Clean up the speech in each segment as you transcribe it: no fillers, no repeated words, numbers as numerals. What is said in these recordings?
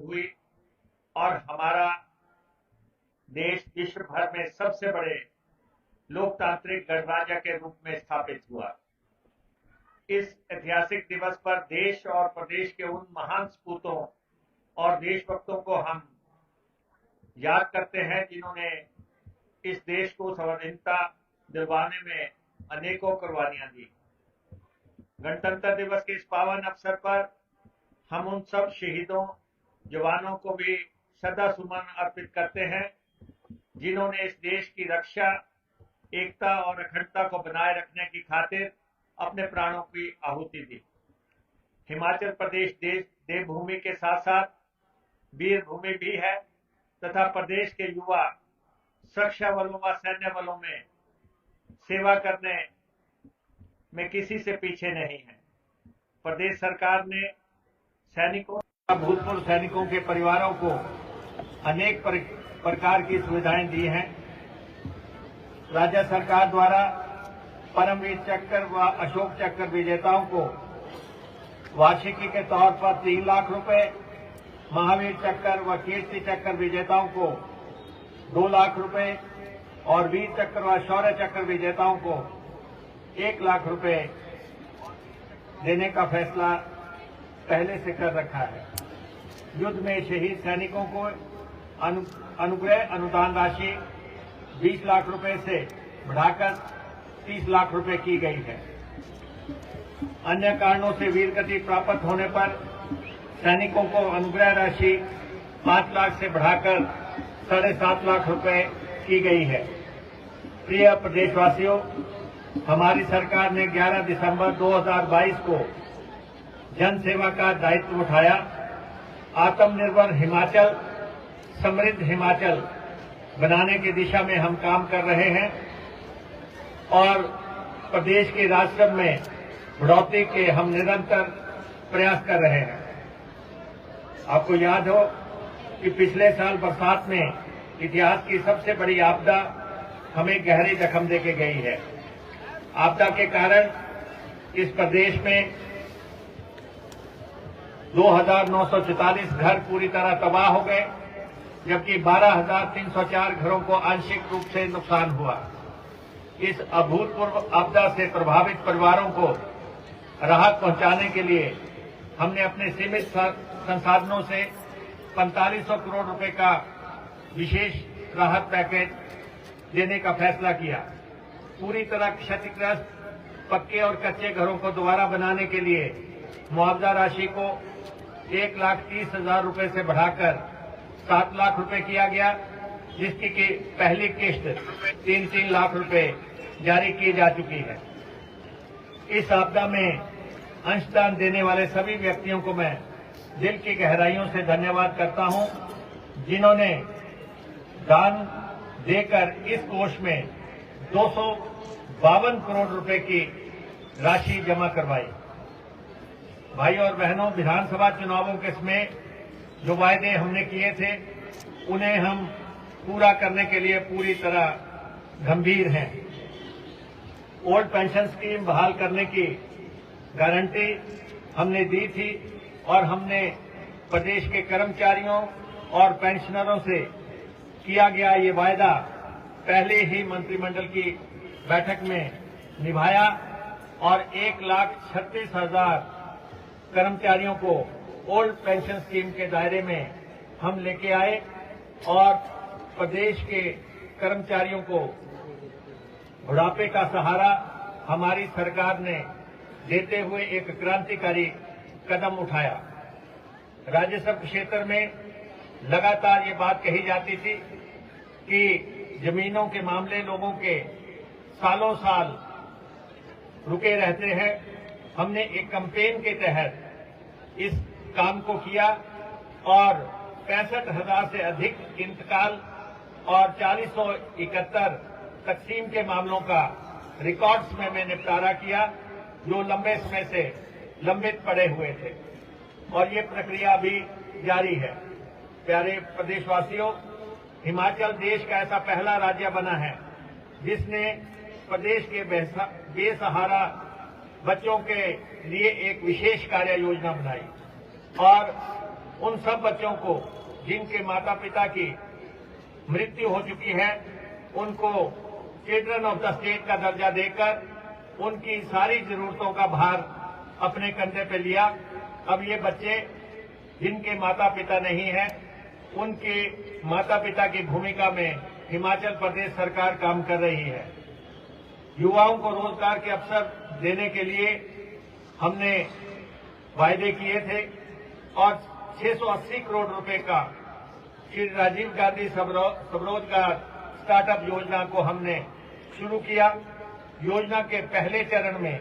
हुई और हमारा देश विश्व भर में सबसे बड़े लोकतांत्रिक गणराज्य के रूप में स्थापित हुआ। इस ऐतिहासिक दिवस पर देश और प्रदेश के उन महान सपूतों और देशभक्तों को हम याद करते हैं जिन्होंने इस देश को स्वाधीनता दिलवाने में अनेकों कुर्बानियां दी। गणतंत्र दिवस के इस पावन अवसर पर हम उन सब शहीदों जवानों को भी श्रद्धा सुमन अर्पित करते हैं जिन्होंने इस देश की रक्षा, एकता और अखंडता को बनाए रखने की खातिर अपने प्राणों की आहुति दी। हिमाचल प्रदेश देश देवभूमि के साथ साथ वीर भूमि भी है तथा प्रदेश के युवा सुरक्षा बलों व सैन्य बलों में सेवा करने में किसी से पीछे नहीं है। प्रदेश सरकार ने सैनिकों, भूतपूर्व सैनिकों के परिवारों को अनेक प्रकार की सुविधाएं दी हैं। राज्य सरकार द्वारा परमवीर चक्र व अशोक चक्र विजेताओं को वार्षिकी के तौर पर 3 लाख रुपए, महावीर चक्र व कीर्ति चक्र विजेताओं को 2 लाख रुपए और वीर चक्र व शौर्य चक्र विजेताओं को 1 लाख रुपए देने का फैसला पहले से कर रखा है। युद्ध में शहीद सैनिकों को अनुग्रह अनुदान राशि 20 लाख रुपए से बढ़ाकर 30 लाख रुपए की गई है। अन्य कारणों से वीरगति प्राप्त होने पर सैनिकों को अनुग्रह राशि 5 लाख से बढ़ाकर 7.5 लाख रुपए की गई है। प्रिय प्रदेशवासियों, हमारी सरकार ने 11 दिसंबर 2022 को जन सेवा का दायित्व उठाया। आत्मनिर्भर हिमाचल, समृद्ध हिमाचल बनाने की दिशा में हम काम कर रहे हैं और प्रदेश के राजस्व में बढ़ोतरी के हम निरंतर प्रयास कर रहे हैं। आपको याद हो कि पिछले साल बरसात में इतिहास की सबसे बड़ी आपदा हमें गहरी जख्म देके गई है। आपदा के कारण इस प्रदेश में 2,944 घर पूरी तरह तबाह हो गए, जबकि 12,304 घरों को आंशिक रूप से नुकसान हुआ। इस अभूतपूर्व आपदा से प्रभावित परिवारों को राहत पहुंचाने के लिए हमने अपने सीमित संसाधनों से 4500 करोड़ रुपए का विशेष राहत पैकेज देने का फैसला किया। पूरी तरह क्षतिग्रस्त पक्के और कच्चे घरों को दोबारा बनाने के लिए मुआवजा राशि को 1,30,000 रुपए से बढ़ाकर 7 लाख रुपए किया गया, जिसकी की पहली किस्त 3-3 लाख रुपए जारी की जा चुकी है। इस आपदा में अंशदान देने वाले सभी व्यक्तियों को मैं दिल की गहराइयों से धन्यवाद करता हूं, जिन्होंने दान देकर इस कोष में 252 करोड़ रुपए की राशि जमा करवाई। भाई और बहनों, विधानसभा चुनावों के समय जो वायदे हमने किए थे उन्हें हम पूरा करने के लिए पूरी तरह गंभीर हैं। ओल्ड पेंशन स्कीम बहाल करने की गारंटी हमने दी थी और हमने प्रदेश के कर्मचारियों और पेंशनरों से किया गया ये वायदा पहले ही मंत्रिमंडल की बैठक में निभाया और 1,36,000 कर्मचारियों को ओल्ड पेंशन स्कीम के दायरे में हम लेके आए और प्रदेश के कर्मचारियों को बुढ़ापे का सहारा हमारी सरकार ने देते हुए एक क्रांतिकारी कदम उठाया। राजस्व क्षेत्र में लगातार ये बात कही जाती थी कि जमीनों के मामले लोगों के सालों साल रुके रहते हैं। हमने एक कैंपेन के तहत इस काम को किया और 65,000 से अधिक इंतकाल और 471 तकसीम के मामलों का रिकॉर्ड्स में निपटारा किया, जो लंबे समय से लंबित पड़े हुए थे और ये प्रक्रिया भी जारी है। प्यारे प्रदेशवासियों, हिमाचल देश का ऐसा पहला राज्य बना है जिसने प्रदेश के बेसहारा बच्चों के लिए एक विशेष कार्य योजना बनाई और उन सब बच्चों को जिनके माता पिता की मृत्यु हो चुकी है, उनको चिल्ड्रन ऑफ द स्टेट का दर्जा देकर उनकी सारी जरूरतों का भार अपने कंधे पे लिया। अब ये बच्चे जिनके माता पिता नहीं हैं, उनके माता पिता की भूमिका में हिमाचल प्रदेश सरकार काम कर रही है। युवाओं को रोजगार के अवसर देने के लिए हमने वायदे किए थे और 680 करोड़ रुपए का श्री राजीव गांधी स्वरोजगार स्टार्टअप योजना को हमने शुरू किया। योजना के पहले चरण में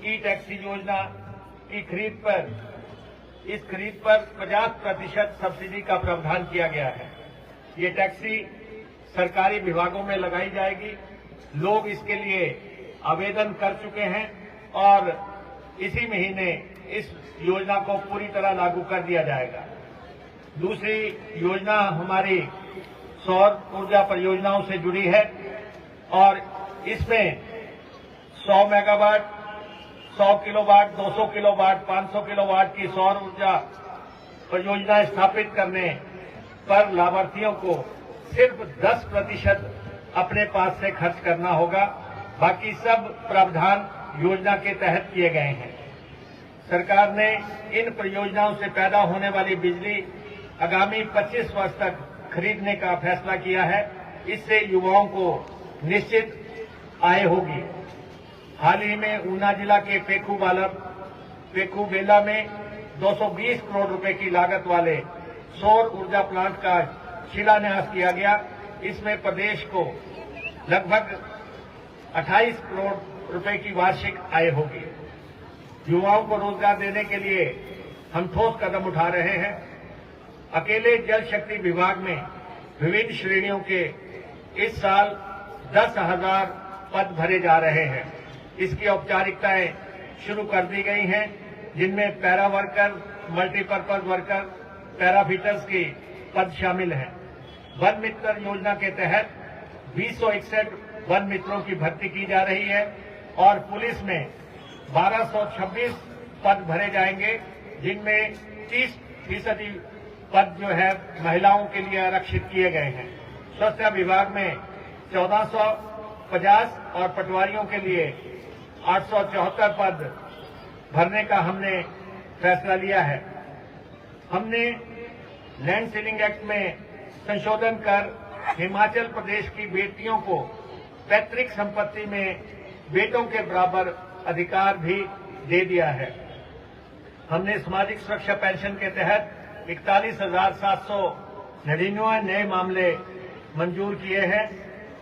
ई टैक्सी योजना की खरीद पर 50% सब्सिडी का प्रावधान किया गया है। ये टैक्सी सरकारी विभागों में लगाई जाएगी। लोग इसके लिए आवेदन कर चुके हैं और इसी महीने इस योजना को पूरी तरह लागू कर दिया जाएगा। दूसरी योजना हमारी सौर ऊर्जा परियोजनाओं से जुड़ी है और इसमें 100 मेगावाट, 100 किलोवाट, 200 किलोवाट, 500 किलोवाट की सौर ऊर्जा परियोजनाएं स्थापित करने पर लाभार्थियों को सिर्फ 10% अपने पास से खर्च करना होगा। बाकी सब प्रावधान योजना के तहत किए गए हैं। सरकार ने इन परियोजनाओं से पैदा होने वाली बिजली आगामी 25 वर्ष तक खरीदने का फैसला किया है। इससे युवाओं को निश्चित आय होगी। हाल ही में ऊना जिला के पेखू बेला में 220 करोड़ रुपए की लागत वाले सौर ऊर्जा प्लांट का शिलान्यास किया गया। इसमें प्रदेश को लगभग 28 करोड़ रुपए की वार्षिक आय होगी। युवाओं को रोजगार देने के लिए हम ठोस कदम उठा रहे हैं। अकेले जल शक्ति विभाग में विभिन्न श्रेणियों के इस साल 10,000 पद भरे जा रहे हैं। इसकी औपचारिकताएं शुरू कर दी गई हैं, जिनमें पैरा वर्कर, मल्टीपर्पज वर्कर, पैराफिटर्स की पद शामिल हैं। वन मित्र योजना के तहत 261 वन मित्रों की भर्ती की जा रही है और पुलिस में 1226 पद भरे जाएंगे, जिनमें 30% पद जो है महिलाओं के लिए आरक्षित किए गए हैं। स्वास्थ्य विभाग में 1450 और पटवारियों के लिए 874 पद भरने का हमने फैसला लिया है। हमने लैंड सीलिंग एक्ट में संशोधन कर हिमाचल प्रदेश की बेटियों को पैतृक संपत्ति में बेटों के बराबर अधिकार भी दे दिया है। हमने सामाजिक सुरक्षा पेंशन के तहत 41,799 नए मामले मंजूर किए हैं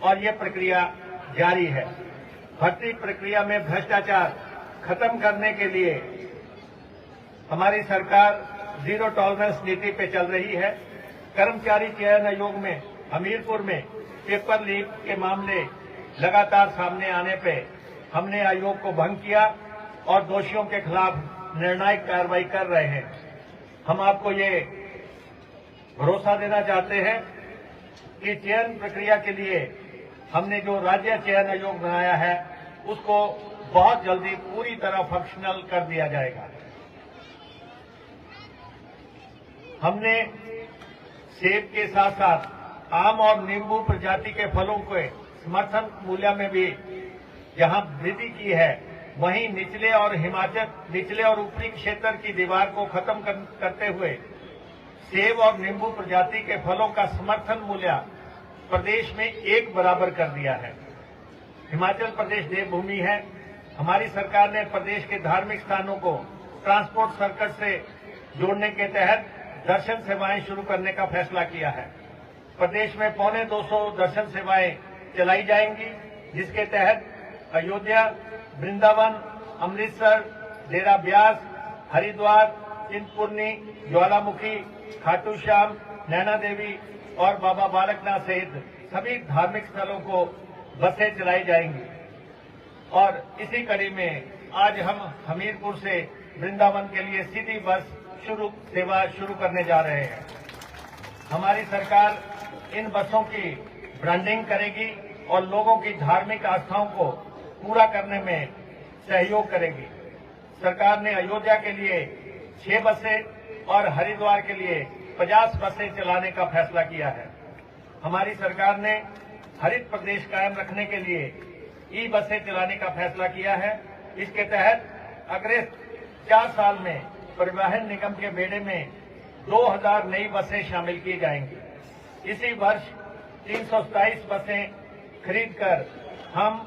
और ये प्रक्रिया जारी है। भर्ती प्रक्रिया में भ्रष्टाचार खत्म करने के लिए हमारी सरकार जीरो टॉलरेंस नीति पे चल रही है। कर्मचारी चयन आयोग में हमीरपुर में पेपर लीक के मामले लगातार सामने आने पे हमने आयोग को भंग किया और दोषियों के खिलाफ निर्णायक कार्रवाई कर रहे हैं। हम आपको ये भरोसा देना चाहते हैं कि चयन प्रक्रिया के लिए हमने जो राज्य चयन आयोग बनाया है उसको बहुत जल्दी पूरी तरह फंक्शनल कर दिया जाएगा। हमने सेब के साथ साथ आम और नींबू प्रजाति के फलों के समर्थन मूल्य में भी जहां वृद्धि की है, वहीं निचले और ऊपरी क्षेत्र की दीवार को खत्म करते हुए सेब और नींबू प्रजाति के फलों का समर्थन मूल्य प्रदेश में एक बराबर कर दिया है। हिमाचल प्रदेश देवभूमि है। हमारी सरकार ने प्रदेश के धार्मिक स्थानों को ट्रांसपोर्ट सर्किट से जोड़ने के तहत दर्शन सेवाएं शुरू करने का फैसला किया है। प्रदेश में 250 दर्शन सेवाएं चलाई जाएंगी, जिसके तहत अयोध्या, वृंदावन, अमृतसर, डेरा ब्यास, हरिद्वार, चिंतपूर्णी, ज्वालामुखी, खाटू श्याम, नैना देवी और बाबा बालकनाथ सहित सभी धार्मिक स्थलों को बसें चलाई जाएंगी। और इसी कड़ी में आज हम हमीरपुर से वृंदावन के लिए सीधी बस सेवा शुरू करने जा रहे हैं। हमारी सरकार इन बसों की ब्रांडिंग करेगी और लोगों की धार्मिक आस्थाओं को पूरा करने में सहयोग करेगी। सरकार ने अयोध्या के लिए 6 बसें, और हरिद्वार के लिए 50 बसें चलाने का फैसला किया है। हमारी सरकार ने हरित प्रदेश कायम रखने के लिए ई बसें चलाने का फैसला किया है। इसके तहत अगले 4 साल में परिवहन निगम के बेड़े में 2000 नई बसें शामिल की जाएंगी। इसी वर्ष 327 बसें खरीदकर हम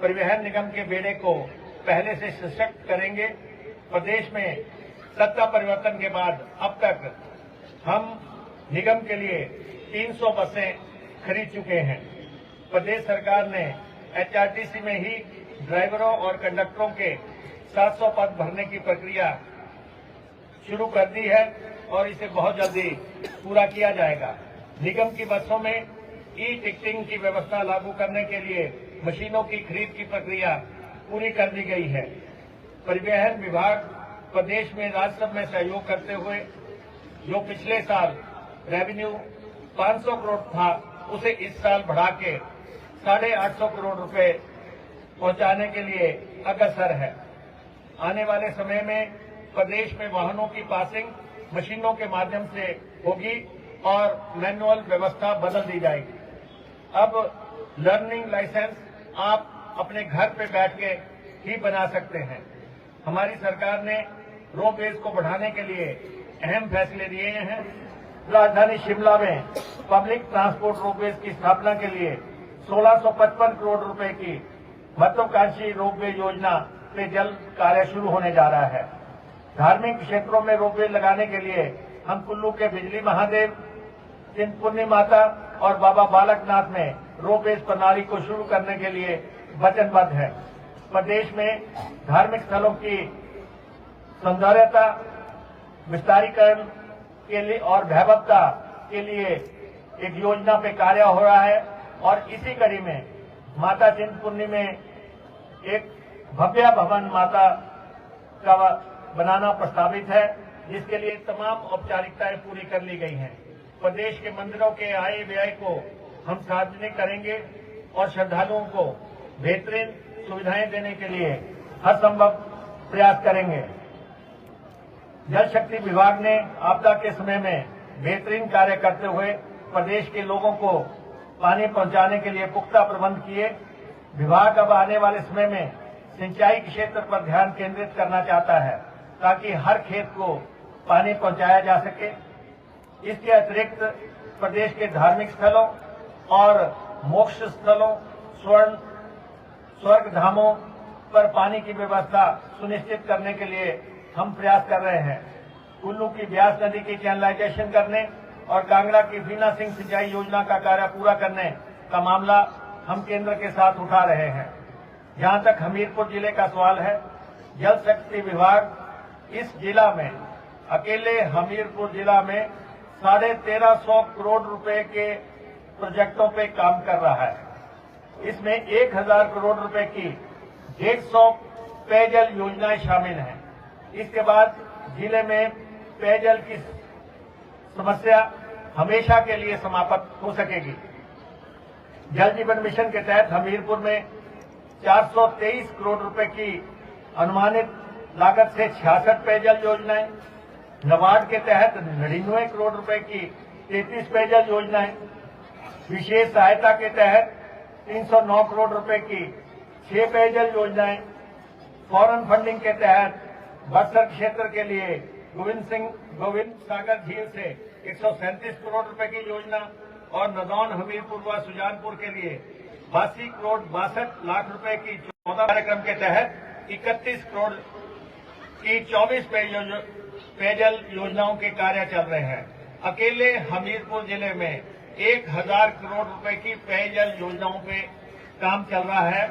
परिवहन निगम के बेड़े को पहले से सशक्त करेंगे। प्रदेश में सत्ता परिवर्तन के बाद अब तक हम निगम के लिए 300 बसें खरीद चुके हैं। प्रदेश सरकार ने एचआरटीसी में ही ड्राइवरों और कंडक्टरों के 700 पद भरने की प्रक्रिया शुरू कर दी है और इसे बहुत जल्दी पूरा किया जाएगा। निगम की बसों में ई टिकटिंग की व्यवस्था लागू करने के लिए मशीनों की खरीद की प्रक्रिया पूरी कर दी गई है। परिवहन विभाग प्रदेश में राजस्व में सहयोग करते हुए जो पिछले साल रेवेन्यू 500 करोड़ था, उसे इस साल बढ़ा के 850 करोड़ रुपए पहुंचाने के लिए अग्रसर है। आने वाले समय में प्रदेश में वाहनों की पासिंग मशीनों के माध्यम से होगी और मैनुअल व्यवस्था बदल दी जाएगी। अब लर्निंग लाइसेंस आप अपने घर पे बैठ के ही बना सकते हैं। हमारी सरकार ने रोपवेज को बढ़ाने के लिए अहम फैसले लिए हैं। राजधानी शिमला में पब्लिक ट्रांसपोर्ट रोपवेज की स्थापना के लिए 1655 करोड़ रुपए की महत्वाकांक्षी रोपवे योजना पे जल्द कार्य शुरू होने जा रहा है। धार्मिक क्षेत्रों में रोपवे लगाने के लिए हम कुल्लू के बिजली महादेव, चिंतपूर्णी माता और बाबा बालकनाथ में रोपवेज प्रणाली को शुरू करने के लिए वचनबद्ध है। प्रदेश में धार्मिक स्थलों की सौंदर्यता विस्तारीकरण के लिए और वैभवता के लिए एक योजना पे कार्य हो रहा है और इसी कड़ी में माता चिंतपूर्णी में एक भव्य भवन माता का बनाना प्रस्तावित है, जिसके लिए तमाम औपचारिकताएं पूरी कर ली गई हैं। प्रदेश के मंदिरों के आय व्यय को हम सार्वजनिक करेंगे और श्रद्धालुओं को बेहतरीन सुविधाएं देने के लिए हर संभव प्रयास करेंगे। जल शक्ति विभाग ने आपदा के समय में बेहतरीन कार्य करते हुए प्रदेश के लोगों को पानी पहुंचाने के लिए पुख्ता प्रबंध किए। विभाग अब आने वाले समय में सिंचाई के क्षेत्र पर ध्यान केंद्रित करना चाहता है ताकि हर खेत को पानी पहुंचाया जा सके। इसके अतिरिक्त प्रदेश के धार्मिक स्थलों और मोक्ष स्थलों, स्वर्ग धामों पर पानी की व्यवस्था सुनिश्चित करने के लिए हम प्रयास कर रहे हैं। कुल्लू की ब्यास नदी की चैनलाइजेशन करने और कांगड़ा की बीना सिंह सिंचाई योजना का कार्य पूरा करने का मामला हम केंद्र के साथ उठा रहे हैं। जहां तक हमीरपुर जिले का सवाल है, जल शक्ति विभाग इस जिला में अकेले हमीरपुर जिला में 1350 करोड़ रुपए के प्रोजेक्टों पे काम कर रहा है। इसमें 1000 करोड़ रुपए की 150 पेयजल योजनाएं शामिल हैं। इसके बाद जिले में पेयजल की समस्या हमेशा के लिए समाप्त हो सकेगी। जल जीवन मिशन के तहत हमीरपुर में 423 करोड़ रुपए की अनुमानित लागत से 66 पेयजल योजनाएं, नबार्ड के तहत 99 करोड़ रुपए की 33 पेयजल योजनाएं, विशेष सहायता के तहत 309 करोड़ रुपए की 6 पेयजल योजनाएं, फॉरेन फंडिंग के तहत बक्सर क्षेत्र के लिए गोविंद सागर झील से 137 करोड़ रुपए की योजना और नदौन, हमीरपुर व सुजानपुर के लिए 82 करोड़ 62 लाख रुपए की 14 कार्यक्रम के तहत 31 करोड़ की 24 पेयजल योजनाओं के कार्य चल रहे हैं। अकेले हमीरपुर जिले में 1000 करोड़ रुपए की पेयजल योजनाओं पे काम चल रहा है।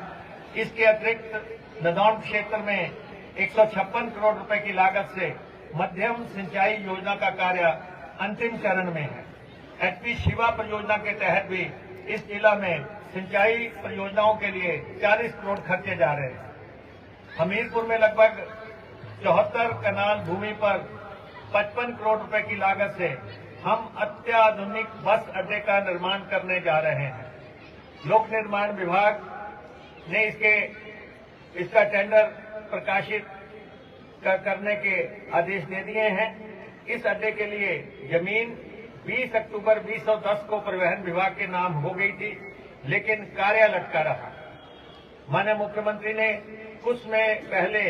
इसके अतिरिक्त नदौन क्षेत्र में 156 करोड़ रुपए की लागत से मध्यम सिंचाई योजना का कार्य अंतिम चरण में है। एचपी शिवा परियोजना के तहत भी इस जिला में सिंचाई परियोजनाओं के लिए 40 करोड़ खर्चे जा रहे हैं। हमीरपुर में लगभग 74 कनाल भूमि पर 55 करोड़ रुपए की लागत से हम अत्याधुनिक बस अड्डे का निर्माण करने जा रहे हैं। लोक निर्माण विभाग ने इसका टेंडर प्रकाशित करने के आदेश दे दिए हैं। इस अड्डे के लिए जमीन 20 अक्टूबर 2010 को परिवहन विभाग के नाम हो गई थी, लेकिन कार्य लटका रहा। माननीय मुख्यमंत्री ने कुछ समय पहले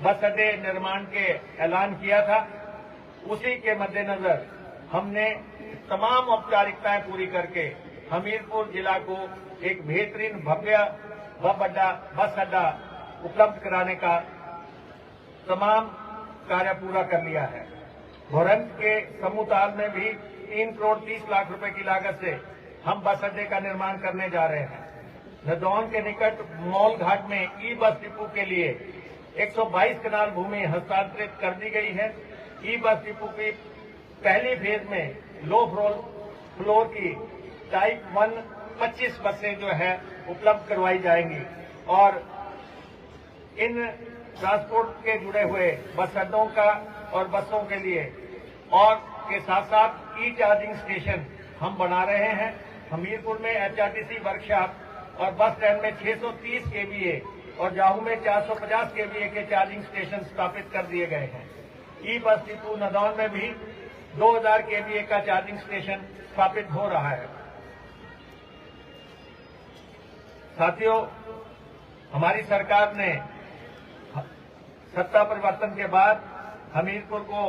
बस अड्डे निर्माण के ऐलान किया था। उसी के मद्देनजर हमने तमाम औपचारिकताएं पूरी करके हमीरपुर जिला को एक बेहतरीन भव्य बस अड्डा उपलब्ध कराने का तमाम कार्य पूरा कर लिया है। भोरंज के समूहताल में भी 3 करोड़ 30 लाख रुपए की लागत से हम बस अड्डे का निर्माण करने जा रहे हैं। नदौन के निकट मॉल घाट में ई बस डिपो के लिए 122 कनाल भूमि हस्तांतरित कर दी गई है। ई बस डिपो की पहली फेज में लो फ्लोर की टाइप 1 25 बसें जो है उपलब्ध करवाई जाएंगी और इन ट्रांसपोर्ट के जुड़े हुए बस अड्डों का और बसों के लिए और के साथ साथ ई चार्जिंग स्टेशन हम बना रहे हैं। हमीरपुर में एचआरटीसी वर्कशॉप और बस स्टैंड में 630 केवीए और जाहू में 450 केवीए के चार्जिंग स्टेशन स्थापित कर दिए गए हैं। ई बस डिपो नदौन में भी 2000 केवीए का चार्जिंग स्टेशन स्थापित हो रहा है। साथियों, हमारी सरकार ने सत्ता परिवर्तन के बाद हमीरपुर को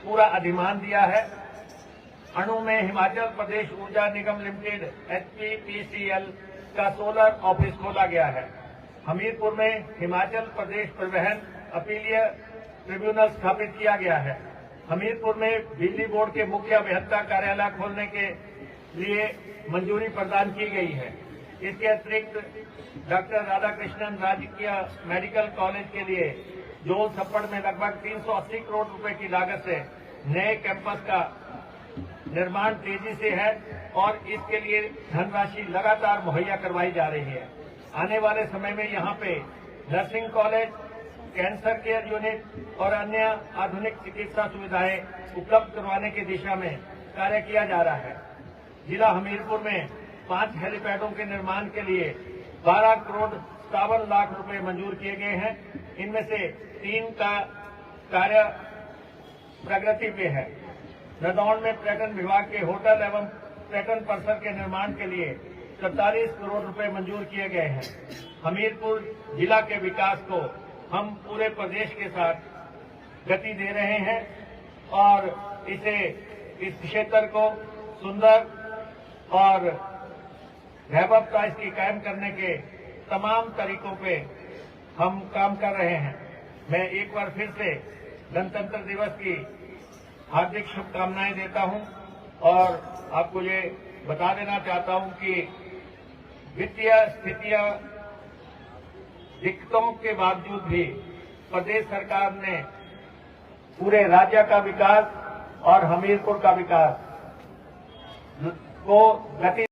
पूरा अधिमान दिया है। अणु में हिमाचल प्रदेश ऊर्जा निगम लिमिटेड HPPCL का सोलर ऑफिस खोला गया है। हमीरपुर में हिमाचल प्रदेश परिवहन अपीलीय ट्रिब्यूनल स्थापित किया गया है। हमीरपुर में बिजली बोर्ड के मुख्य अभियंता कार्यालय खोलने के लिए मंजूरी प्रदान की गई है। इसके अतिरिक्त डॉक्टर राधाकृष्णन राजकीय मेडिकल कॉलेज के लिए जोल छप्पड़ में लगभग 380 करोड़ रुपए की लागत से नए कैंपस का निर्माण तेजी से है और इसके लिए धनराशि लगातार मुहैया करवाई जा रही है। आने वाले समय में यहाँ पे nursing college, cancer care unit और अन्य आधुनिक चिकित्सा सुविधाएं उपलब्ध करवाने की दिशा में कार्य किया जा रहा है। जिला हमीरपुर में 5 हेलीपैडों के निर्माण के लिए 12 करोड़ 57 लाख रुपए मंजूर किए गए हैं। इनमें से 3 का कार्य प्रगति पे है। नदौन में पर्यटन विभाग के होटल एवं पर्यटन परिसर के निर्माण के लिए 47 करोड़ रुपए मंजूर किए गए हैं। हमीरपुर जिला के विकास को हम पूरे प्रदेश के साथ गति दे रहे हैं और इस क्षेत्र को सुंदर और वैभवता इसकी कायम करने के तमाम तरीकों पे हम काम कर रहे हैं। मैं एक बार फिर से गणतंत्र दिवस की हार्दिक शुभकामनाएं देता हूं और आपको ये बता देना चाहता हूं कि वित्तीय स्थितियां दिक्कतों के बावजूद भी प्रदेश सरकार ने पूरे राज्य का विकास और हमीरपुर का विकास को गति